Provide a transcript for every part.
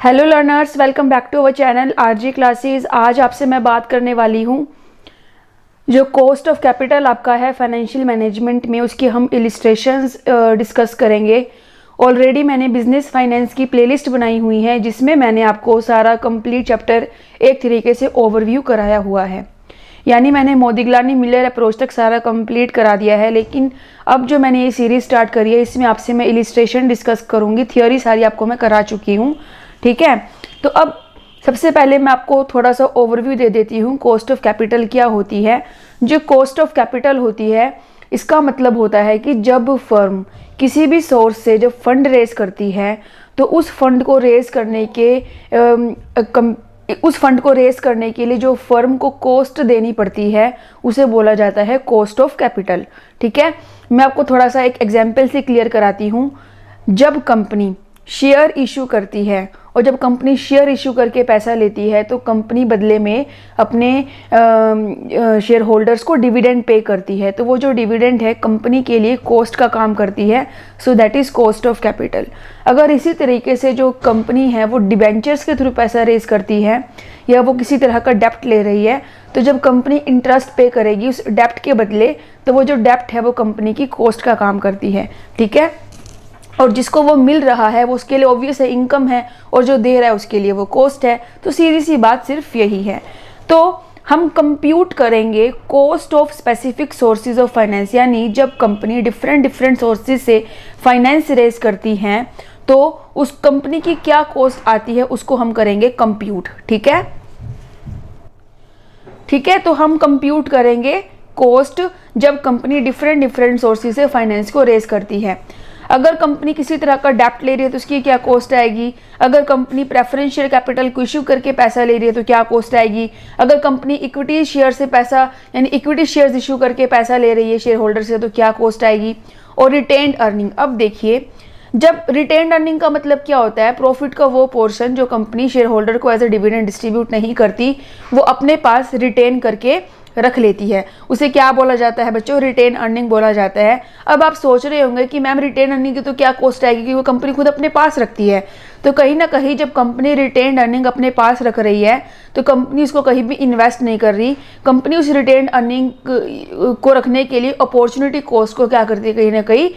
Hello learners, welcome back to our channel RG classes. आज आपसे मैं बात करने वाली हूँ जो कॉस्ट ऑफ कैपिटल आपका है फाइनेंशियल मैनेजमेंट में, उसकी हम इलिस्ट्रेशंस डिस्कस करेंगे। ऑलरेडी मैंने बिजनेस फाइनेंस की प्लेलिस्ट बनाई हुई है जिसमें मैंने आपको सारा कंप्लीट चैप्टर एक तरीके से ओवरव्यू कराया हुआ है, यानी मैंने मोदिग्लानी मिलर अप्रोच तक सारा कंप्लीट करा दिया है। लेकिन अब जो मैंने ये सीरीज स्टार्ट करी है इसमें आपसे मैं इलिस्ट्रेशन डिस्कस करूँगी, थियोरी सारी आपको मैं करा चुकी हूँ। ठीक है, तो अब सबसे पहले मैं आपको थोड़ा सा ओवरव्यू दे देती हूँ कॉस्ट ऑफ कैपिटल क्या होती है। जो कॉस्ट ऑफ कैपिटल होती है इसका मतलब होता है कि जब फर्म किसी भी सोर्स से जब फंड रेज करती है तो उस फंड को रेज करने के लिए जो फर्म को कॉस्ट देनी पड़ती है उसे बोला जाता है कॉस्ट ऑफ कैपिटल। ठीक है, मैं आपको थोड़ा सा एक एग्जांपल से क्लियर कराती हूँ। जब कंपनी शेयर इशू करती है और जब कंपनी शेयर इशू करके पैसा लेती है तो कंपनी बदले में अपने शेयर होल्डर्स को डिविडेंड पे करती है, तो वो जो डिविडेंड है कंपनी के लिए कॉस्ट का काम करती है। So that is cost of capital. अगर इसी तरीके से जो कंपनी है वो डिबेंचर्स के थ्रू पैसा रेज करती है या वो किसी तरह का डेप्ट ले रही है, तो जब कंपनी इंटरेस्ट पे करेगी उस डेप्ट के बदले, तो वो जो डेप्ट है वो कंपनी की कॉस्ट का काम करती है। ठीक है, और जिसको वो मिल रहा है वो उसके लिए ऑब्वियस है इनकम है, और जो दे रहा है उसके लिए वो कॉस्ट है। तो सीधी सी बात सिर्फ यही है। तो हम कंप्यूट करेंगे cost of specific sources of finance, यानी जब कंपनी डिफरेंट सोर्सेज से फाइनेंस रेज करती हैं तो उस कंपनी की क्या कॉस्ट आती है उसको हम करेंगे कंप्यूट। ठीक है, तो हम कंप्यूट करेंगे कॉस्ट जब कंपनी डिफरेंट सोर्सेज से फाइनेंस को रेज करती है। अगर कंपनी किसी तरह का डेप्ट ले रही है तो उसकी क्या कॉस्ट आएगी। अगर कंपनी प्रेफरेंशियल कैपिटल को इश्यू करके पैसा ले रही है तो क्या कॉस्ट आएगी। अगर कंपनी इक्विटी शेयर से पैसा यानी इक्विटी शेयर्स इश्यू करके पैसा ले रही है शेयर होल्डर से तो क्या कॉस्ट आएगी। और रिटेन्ड अर्निंग, अब देखिए जब रिटेन्ड अर्निंग का मतलब क्या होता है, प्रॉफिट का वो पोर्शन जो कंपनी शेयर होल्डर को एज ए डिविडेंड डिस्ट्रीब्यूट नहीं करती वो अपने पास रिटेन करके रख लेती है, उसे क्या बोला जाता है बच्चों, रिटेन अर्निंग बोला जाता है। अब आप सोच रहे होंगे कि मैम रिटेन अर्निंग की तो क्या कॉस्ट आएगी क्योंकि वो कंपनी खुद अपने पास रखती है। तो कहीं ना कहीं जब कंपनी रिटेन अर्निंग अपने पास रख रही है तो कंपनी उसको कहीं भी इन्वेस्ट नहीं कर रही। कंपनी उस रिटेन अर्निंग को रखने के लिए अपॉर्चुनिटी कॉस्ट को क्या करती है, कहीं ना कहीं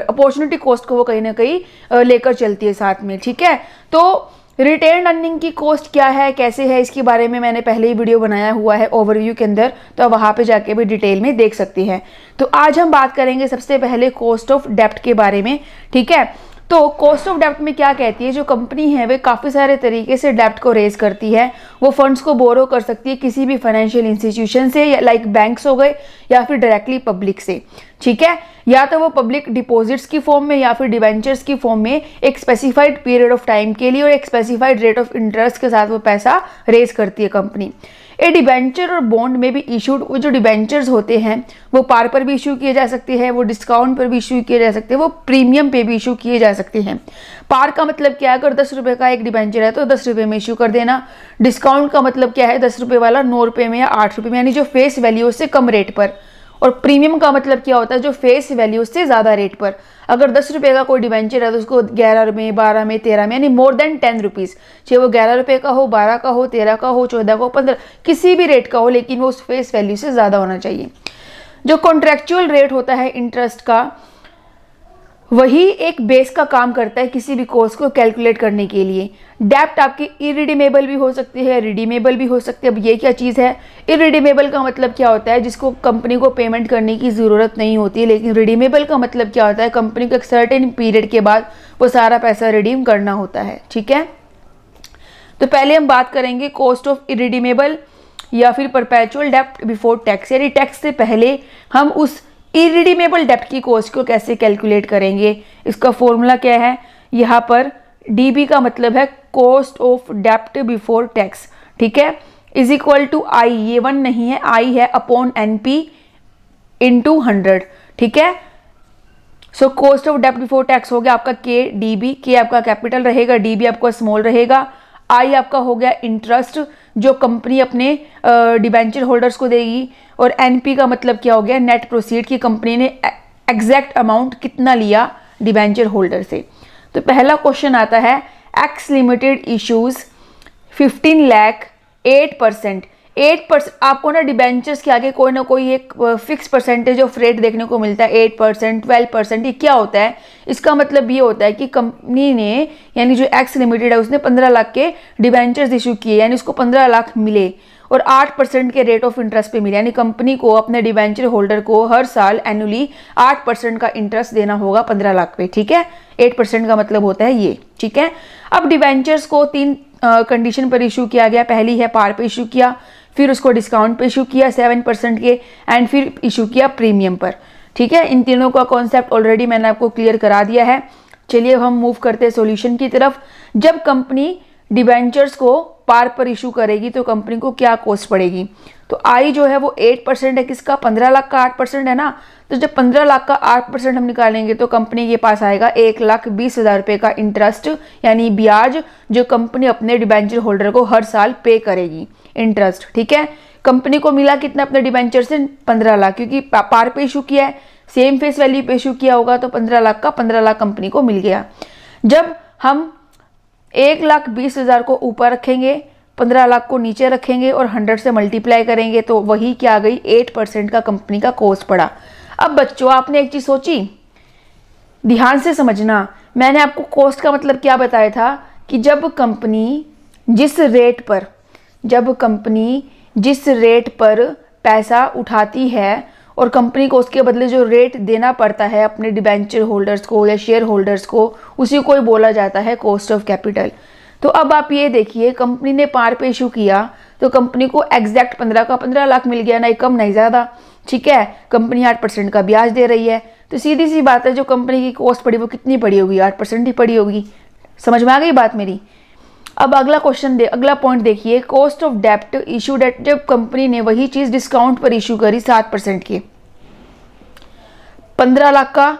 अपॉर्चुनिटी कॉस्ट को वो कहीं ना कहीं लेकर चलती है साथ में। ठीक है, तो रिटेन अर्निंग की कॉस्ट क्या है, कैसे है, इसके बारे में मैंने पहले ही वीडियो बनाया हुआ है ओवरव्यू के अंदर, तो वहाँ पे जाके भी डिटेल में देख सकते हैं। तो आज हम बात करेंगे सबसे पहले कॉस्ट ऑफ डेप्ट के बारे में। ठीक है, तो कॉस्ट ऑफ डेप्ट में क्या कहती है, जो कंपनी है वे काफ़ी सारे तरीके से डेप्ट को रेज करती है। वो फंड्स को बोरो कर सकती है किसी भी फाइनेंशियल इंस्टीट्यूशन से, या लाइक बैंक्स हो गए या फिर डायरेक्टली पब्लिक से। ठीक है, या तो वो पब्लिक डिपॉजिट्स की फॉर्म में या फिर डिवेंचर्स की फॉर्म में एक स्पेसिफाइड पीरियड ऑफ टाइम के लिए और एक स्पेसिफाइड रेट ऑफ इंटरेस्ट के साथ वो पैसा रेज करती है कंपनी। ए डिबेंचर और बॉन्ड में भी इशूड, वो जो डिबेंचर्स होते हैं वो पार पर भी इशू किए जा सकते हैं, वो डिस्काउंट पर भी इशू किए जा सकते हैं, वो प्रीमियम पे भी इशू किए जा सकते हैं। पार का मतलब क्या है, अगर 10 रुपये का एक डिबेंचर है तो 10 रुपये में इशू कर देना। डिस्काउंट का मतलब क्या है, 10 रुपये वाला 9 रुपये में या 8 रुपये में, यानी जो फेस वैल्यू से कम रेट पर। और प्रीमियम का मतलब क्या होता है, जो फेस वैल्यू से ज़्यादा रेट पर। अगर 10 रुपये का कोई डिबेंचर है तो उसको 11 में, 12 में, 13 में, यानी मोर देन 10 रुपीज़, चाहे वो 11 रुपये का हो, 12 का हो, 13 का हो, 14 का हो, 15, किसी भी रेट का हो, लेकिन वो उस फेस वैल्यू से ज़्यादा होना चाहिए। जो कॉन्ट्रेक्चुअल रेट होता है इंटरेस्ट का, वही एक बेस का काम करता है किसी भी कॉस्ट को कैलकुलेट करने के लिए। डेप्ट आपकी इरिडीमेबल भी हो सकती है, रिडीमेबल भी हो सकती है। अब ये क्या चीज़ है, इरिडीमेबल का मतलब क्या होता है, जिसको कंपनी को पेमेंट करने की ज़रूरत नहीं होती। लेकिन रिडीमेबल का मतलब क्या होता है, कंपनी को एक सर्टेन पीरियड के बाद वो सारा पैसा रिडीम करना होता है। ठीक है, तो पहले हम बात करेंगे कॉस्ट ऑफ इरिडीमेबल या फिर परपेचुअल डेप्ट बिफोर टैक्स, यानी टैक्स से पहले हम उस इरिडीमेबल डेप्ट की कॉस्ट को कैसे कैलकुलेट करेंगे। इसका फॉर्मूला क्या है, यहाँ पर डीबी का मतलब है कॉस्ट ऑफ डेप्ट बिफोर टैक्स। ठीक है, इज इक्वल टू आई, ये 1 नहीं है, आई है अपॉन एनपी इंटू 100। ठीक है, सो कॉस्ट ऑफ डेप्ट बिफोर टैक्स हो गया आपका के डीबी, के आपका कैपिटल रहेगा, डीबी आपका स्मॉल रहेगा, आई आपका हो गया इंटरेस्ट जो कंपनी अपने डिबेंचर होल्डर्स को देगी, और एनपी का मतलब क्या हो गया, नेट प्रोसीड की कंपनी ने एग्जैक्ट अमाउंट कितना लिया डिबेंचर होल्डर से। तो पहला क्वेश्चन आता है एक्स लिमिटेड इशूज़ 15 लाख 8%। आपको ना डिबेंचर्स के आगे कोई ना कोई एक फिक्स परसेंटेज ऑफ रेट देखने को मिलता है, 8%, 12%। ये क्या होता है? इसका मतलब ये होता है कि कंपनी ने, यानी जो एक्स लिमिटेड है, उसने 15 लाख के डिबेंचर्स इशू किए, यानी उसको 15 लाख मिले और 8% के रेट ऑफ इंटरेस्ट पे मिले। यानी कंपनी को अपने डिबेंचर होल्डर को हर साल एनुअली 8% का इंटरेस्ट देना होगा 15 लाख पे। ठीक है, 8% का मतलब होता है ये। ठीक है, अब डिबेंचर्स को 3 कंडीशन पर इशू किया गया। पहली है पार पे इशू किया, फिर उसको डिस्काउंट पे इशू किया 7% के, एंड फिर इशू किया प्रीमियम पर। ठीक है, इन तीनों का कॉन्सेप्ट ऑलरेडी मैंने आपको क्लियर करा दिया है। चलिए हम मूव करते हैं सॉल्यूशन की तरफ। जब कंपनी डिबेंचर्स को पार पर इशू करेगी तो कंपनी को क्या कॉस्ट पड़ेगी? तो आई जो है वो 8% है, किसका? 15 लाख का 8% है ना। तो जब 15 लाख का 8% हम निकालेंगे तो कंपनी के पास आएगा 1,20,000 रुपये का इंटरेस्ट, यानी ब्याज, जो कंपनी अपने डिबेंचर होल्डर को हर साल पे करेगी, इंटरेस्ट। ठीक है, कंपनी को मिला कितना अपने डिबेंचर से? 15 लाख, क्योंकि पार पे इशू किया है, सेम फेस वैल्यू पे इशू किया होगा, तो 15 लाख का 15 लाख कंपनी को मिल गया। जब हम 1,20,000 को ऊपर रखेंगे, 15 लाख को नीचे रखेंगे और 100 से मल्टीप्लाई करेंगे तो वही क्या आ गई? 8% का कंपनी का कॉस्ट पड़ा। अब बच्चों, आपने एक चीज़ सोची, ध्यान से समझना। मैंने आपको कॉस्ट का मतलब क्या बताया था कि जब कंपनी जिस रेट पर पैसा उठाती है और कंपनी को उसके बदले जो रेट देना पड़ता है अपने डिबेंचर होल्डर्स को या शेयर होल्डर्स को, उसी को ही बोला जाता है कॉस्ट ऑफ कैपिटल। तो अब आप ये देखिए, कंपनी ने पार पे इशू किया तो कंपनी को एग्जैक्ट 15 का 15 लाख मिल गया, नहीं कम नहीं ज़्यादा। ठीक है, कंपनी 8% का ब्याज दे रही है, तो सीधी सी बात है, जो कंपनी की कॉस्ट पड़ी वो कितनी पड़ी होगी? 8% ही पड़ी होगी। समझ में आ गई बात मेरी? अब अगला पॉइंट देखिए, कॉस्ट ऑफ डेप्ट इशू डेट। जब कंपनी ने वही चीज़ डिस्काउंट पर इशू करी 7% की, 15 लाख का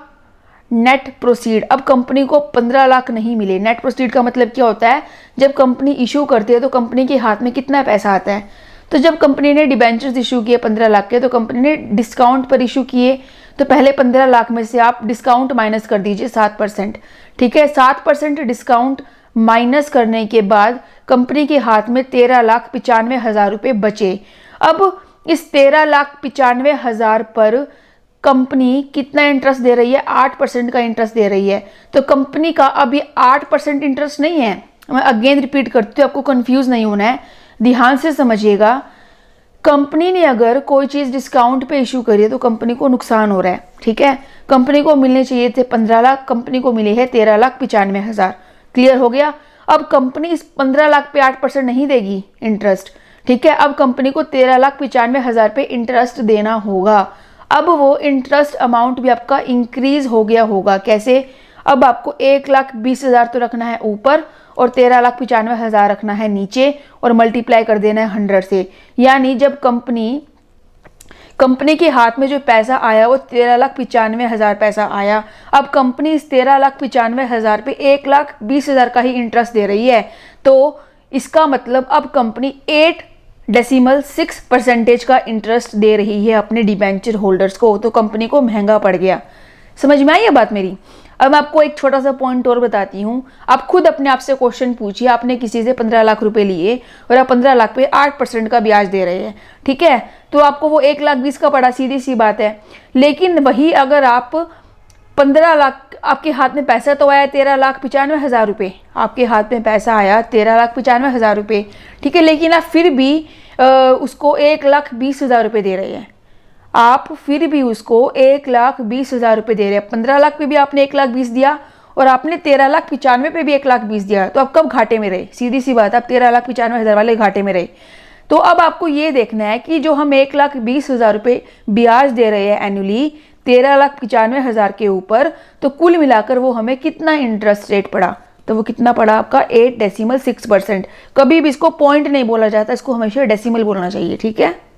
नेट प्रोसीड। अब कंपनी को 15 लाख नहीं मिले। नेट प्रोसीड का मतलब क्या होता है? जब कंपनी इशू करती है तो कंपनी के हाथ में कितना पैसा आता है? तो जब कंपनी ने डिबेंचर्स इशू किए 15 लाख के, तो कंपनी ने डिस्काउंट पर इशू किए, तो पहले 15 लाख में से आप डिस्काउंट माइनस कर दीजिए 7%। ठीक है, 7% डिस्काउंट माइनस करने के बाद कंपनी के हाथ में 13,95,000 रुपये बचे। अब इस 13,95,000 पर कंपनी कितना इंटरेस्ट दे रही है? 8% का इंटरेस्ट दे रही है। तो कंपनी का अभी 8% इंटरेस्ट नहीं है। मैं अगेन रिपीट करती हूँ, आपको कंफ्यूज नहीं होना है, ध्यान से समझिएगा। कंपनी ने अगर कोई चीज़ डिस्काउंट पे इशू करी है तो कंपनी को नुकसान हो रहा है। ठीक है, कंपनी को मिलने चाहिए थे 15 लाख, कंपनी को मिले हैं 13,95,000। क्लियर हो गया? अब कंपनी इस 15 लाख पे 8% नहीं देगी इंटरेस्ट। ठीक है, अब कंपनी को 13,95,000 पे इंटरेस्ट देना होगा। अब वो इंटरेस्ट अमाउंट भी आपका इंक्रीज हो गया होगा। कैसे? अब आपको 1,20,000 तो रखना है ऊपर और 13,95,000 रखना है नीचे और मल्टीप्लाई कर देना है 100 से। यानी जब कंपनी के हाथ में जो पैसा आया वो 13,95,000 पैसा आया। अब कंपनी इस 13,95,000 पे 1,20,000 का ही इंटरेस्ट दे रही है, तो इसका मतलब अब कंपनी 8.6% का इंटरेस्ट दे रही है अपने डिबेंचर होल्डर्स को, तो कंपनी को महंगा पड़ गया। समझ में आई है बात मेरी? अब मैं आपको एक छोटा सा पॉइंट और बताती हूँ। आप खुद अपने आप से क्वेश्चन पूछिए, आपने किसी से 15 लाख रुपए लिए और आप 15 लाख पे 8% का ब्याज दे रहे हैं। ठीक है, तो आपको वो 1,20,000 का पड़ा, सीधी सी बात है। लेकिन वही अगर आप 15 लाख, आपके हाथ में पैसा तो आया 13,95,000 रुपये, आपके हाथ में पैसा आया 13,95,000 रुपये। ठीक है, लेकिन आप फिर भी उसको 1,20,000 रुपये दे रहे हैं। आप फिर भी उसको 1,20,000 रुपये दे रहे हैं। 15 लाख पे भी आपने 1,20,000 दिया और आपने 13,95,000 पे भी 1,20,000 दिया, तो आप कब घाटे में रहे? सीधी सी बात, आप 13,95,000 वाले घाटे में रहे। तो अब आपको ये देखना है कि जो हम 1,20,000 रुपये ब्याज दे रहे हैं एनुअली 13,95,000 के ऊपर, तो कुल मिलाकर वो हमें कितना इंटरेस्ट रेट पड़ा? तो वो कितना पड़ा आपका? 8.6%। कभी भी इसको पॉइंट नहीं बोला जाता, इसको हमेशा डेसिमल बोलना चाहिए। ठीक है,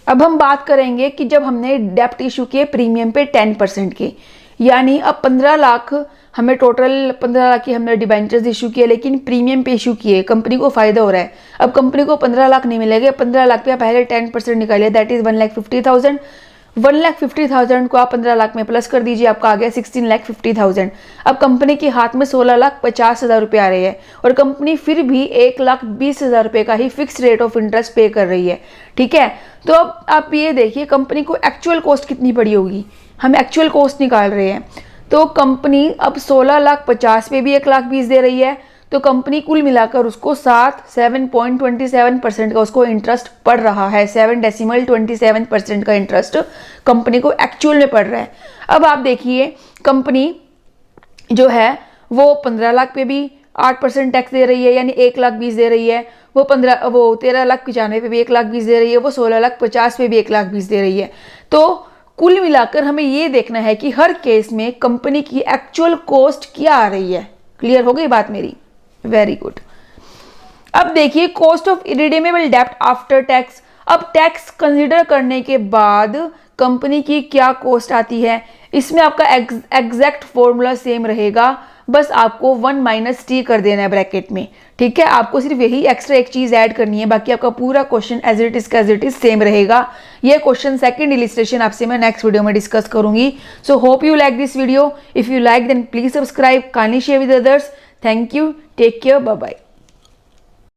अब हम बात करेंगे कि जब हमने डेप्ट इशू किए प्रीमियम पे 10% के, यानी अब 15 लाख हमें टोटल 15 लाख की हमने डिबेंचर्स इशू किए, लेकिन प्रीमियम पे इशू किए, कंपनी को फायदा हो रहा है। अब कंपनी को 15 लाख नहीं मिलेगा, 15 लाख पे पहले 10% निकालिए, दैट इज 1,50,000। 1,50,000 को आप 15 लाख में प्लस कर दीजिए, आपका आ गया 16,50,000। अब कंपनी के हाथ में 16,50,000 रुपये आ रहे हैं और कंपनी फिर भी 1,20,000 रुपये का ही फिक्स रेट ऑफ इंटरेस्ट पे कर रही है। ठीक है, तो अब आप ये देखिए कंपनी को एक्चुअल कॉस्ट कितनी पड़ी होगी। हम एक्चुअल कॉस्ट निकाल रहे हैं, तो कंपनी अब 16,50,000 पे भी 1,20,000 दे रही है, तो कंपनी कुल मिलाकर उसको 7.27% का उसको इंटरेस्ट पड़ रहा है। 7.27% का इंटरेस्ट कंपनी को एक्चुअल में पड़ रहा है। अब आप देखिए कंपनी जो है वो 15 लाख पे भी 8% टैक्स दे रही है, यानी 1,20,000 दे रही है। वो 13,95,000 पे भी 1,20,000 दे रही है। वो 16,50,000 पे भी 1,20,000 दे रही है। तो कुल मिलाकर हमें ये देखना है कि हर केस में कंपनी की एक्चुअल कॉस्ट क्या आ रही है। क्लियर हो गई बात मेरी? Very good. अब देखिए कॉस्ट ऑफ इरिडीमेबल डेब्ट आफ्टर टैक्स। अब टैक्स कंसीडर करने के बाद कंपनी की क्या कॉस्ट आती है, इसमें आपका एग्जैक्ट फॉर्मूला सेम रहेगा, बस आपको 1 - t कर देना है ब्रैकेट में। ठीक है, आपको सिर्फ यही एक्स्ट्रा एक चीज ऐड करनी है, बाकी आपका पूरा question as it is same रहेगा। ये क्वेश्चन सेकंड इलिस्ट्रेशन आपसे मैं नेक्स्ट वीडियो में डिस्कस करूंगी। So hope you like this video. If you like then please subscribe, kindly share with others. Thank you, take care, bye bye.